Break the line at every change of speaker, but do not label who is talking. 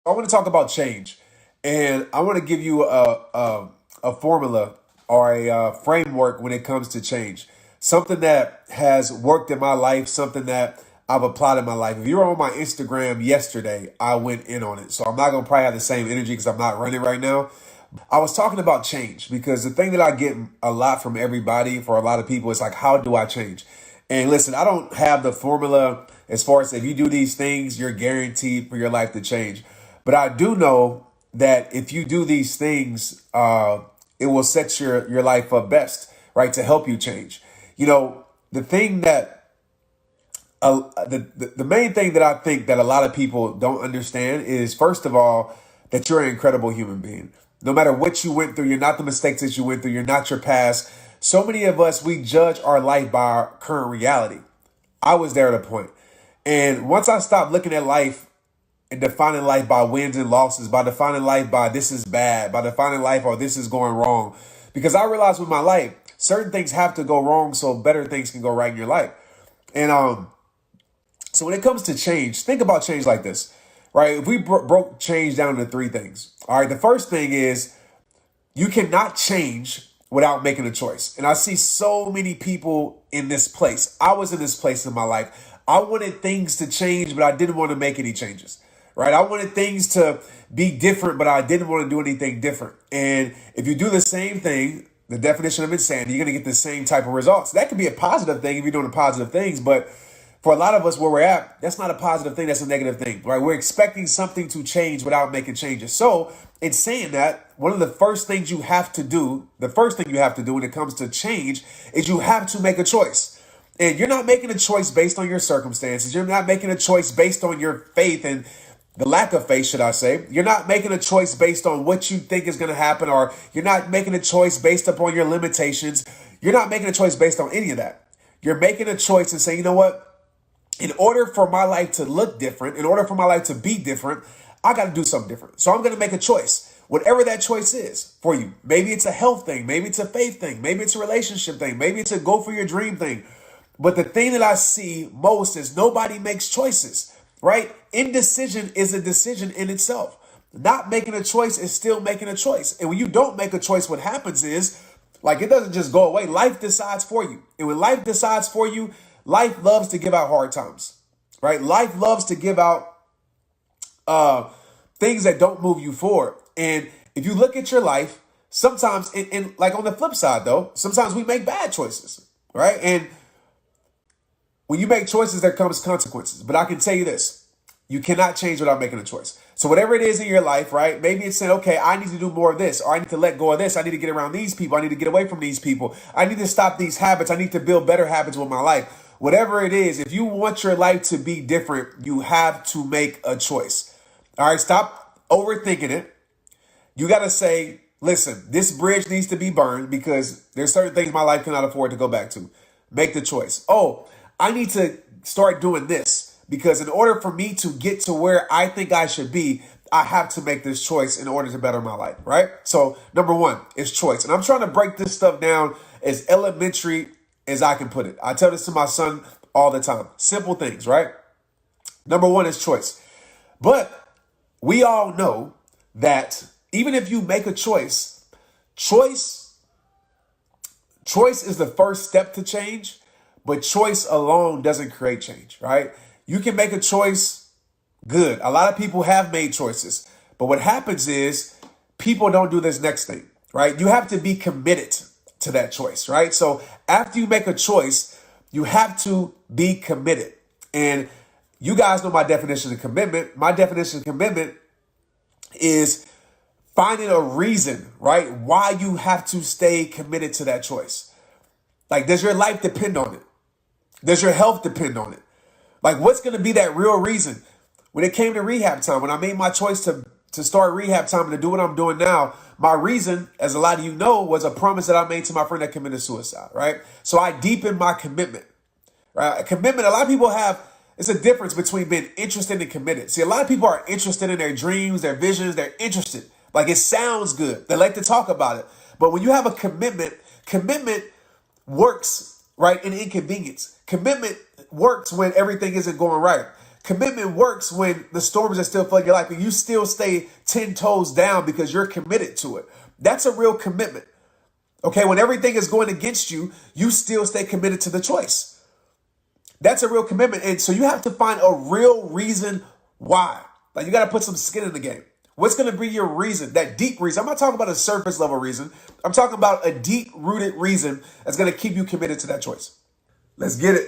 I want to talk about change, and I want to give you a formula or a framework when it comes to change. Something that has worked in my life, something that I've applied in my life. If you were on my Instagram yesterday, I went in on it. So I'm not going to probably have the same energy because I'm not running right now. I was talking about change because the thing that I get a lot from everybody, for a lot of people, is like, how do I change? And listen, I don't have the formula as far as if you do these things, you're guaranteed for your life to change. But I do know that if you do these things, it will set your life up best, right, to help you change. You know, the thing that the main thing that I think that a lot of people don't understand is, first of all, that you're an incredible human being. No matter what you went through, you're not the mistakes that you went through. You're not your past. So many of us, we judge our life by our current reality. I was there at a point. And once I stopped looking at life and defining life by wins and losses, by defining life by this is bad, by defining life or this is going wrong, because I realized with my life, certain things have to go wrong so better things can go right in your life. And so when it comes to change, think about change like this, right? If we broke change down into three things. All right, the first thing is you cannot change without making a choice. And I see so many people in this place. I was in this place in my life. I wanted things to change, but I didn't want to make any changes, right? I wanted things to be different, but I didn't want to do anything different. And if you do the same thing, the definition of insanity, you're going to get the same type of results. That could be a positive thing if you're doing the positive things, but for a lot of us where we're at, that's not a positive thing. That's a negative thing, right? We're expecting something to change without making changes. So in saying that, one of the first things you have to do, the first thing you have to do when it comes to change is you have to make a choice. And you're not making a choice based on your circumstances. You're not making a choice based on your faith and the lack of faith, should I say. You're not making a choice based on what you think is going to happen, or you're not making a choice based upon your limitations. You're not making a choice based on any of that. You're making a choice and saying, you know what? In order for my life to look different, in order for my life to be different, I got to do something different. So I'm going to make a choice, whatever that choice is for you. Maybe it's a health thing. Maybe it's a faith thing. Maybe it's a relationship thing. Maybe it's a go for your dream thing. But the thing that I see most is nobody makes choices, right? Indecision is a decision in itself. Not making a choice is still making a choice. And when you don't make a choice, what happens is, like, it doesn't just go away. Life decides for you. And when life decides for you, life loves to give out hard times, right? Life loves to give out things that don't move you forward. And if you look at your life, sometimes, and like on the flip side though, sometimes we make bad choices, right? And when you make choices, there comes consequences. But I can tell you this, you cannot change without making a choice. So whatever it is in your life, right? Maybe it's saying, okay, I need to do more of this, or I need to let go of this. I need to get around these people. I need to get away from these people. I need to stop these habits. I need to build better habits with my life. Whatever it is, if you want your life to be different, you have to make a choice. All right, stop overthinking it. You got to say, listen, this bridge needs to be burned because there's certain things my life cannot afford to go back to. Make the choice. Oh, I need to start doing this because in order for me to get to where I think I should be, I have to make this choice in order to better my life, right? So number one is choice. And I'm trying to break this stuff down as elementary as I can put it. I tell this to my son all the time. Simple things, right? Number one is choice. But we all know that even if you make a choice, choice is the first step to change, but choice alone doesn't create change, right? You can make a choice, good. A lot of people have made choices, but what happens is people don't do this next thing, right? You have to be committed to that choice, right? So after you make a choice, you have to be committed. And you guys know my definition of commitment. My definition of commitment is finding a reason, right? Why you have to stay committed to that choice. Like, does your life depend on it? Does your health depend on it? Like, what's going to be that real reason? When it came to rehab time, when I made my choice to start rehab time and to do what I'm doing now, my reason, as a lot of you know, was a promise that I made to my friend that committed suicide, right? So I deepened my commitment, right? A commitment, a lot of people have, it's a difference between being interested and committed. See, a lot of people are interested in their dreams, their visions, they're interested. Like, it sounds good. They like to talk about it. But when you have a commitment, commitment works, right, in inconvenience. Commitment works when everything isn't going right. Commitment works when the storms are still flooding your life and you still stay 10 toes down because you're committed to it. That's a real commitment. Okay, when everything is going against you, you still stay committed to the choice. That's a real commitment. And so you have to find a real reason why. Like, you got to put some skin in the game. What's going to be your reason, that deep reason? I'm not talking about a surface level reason. I'm talking about a deep rooted reason that's going to keep you committed to that choice. Let's get it.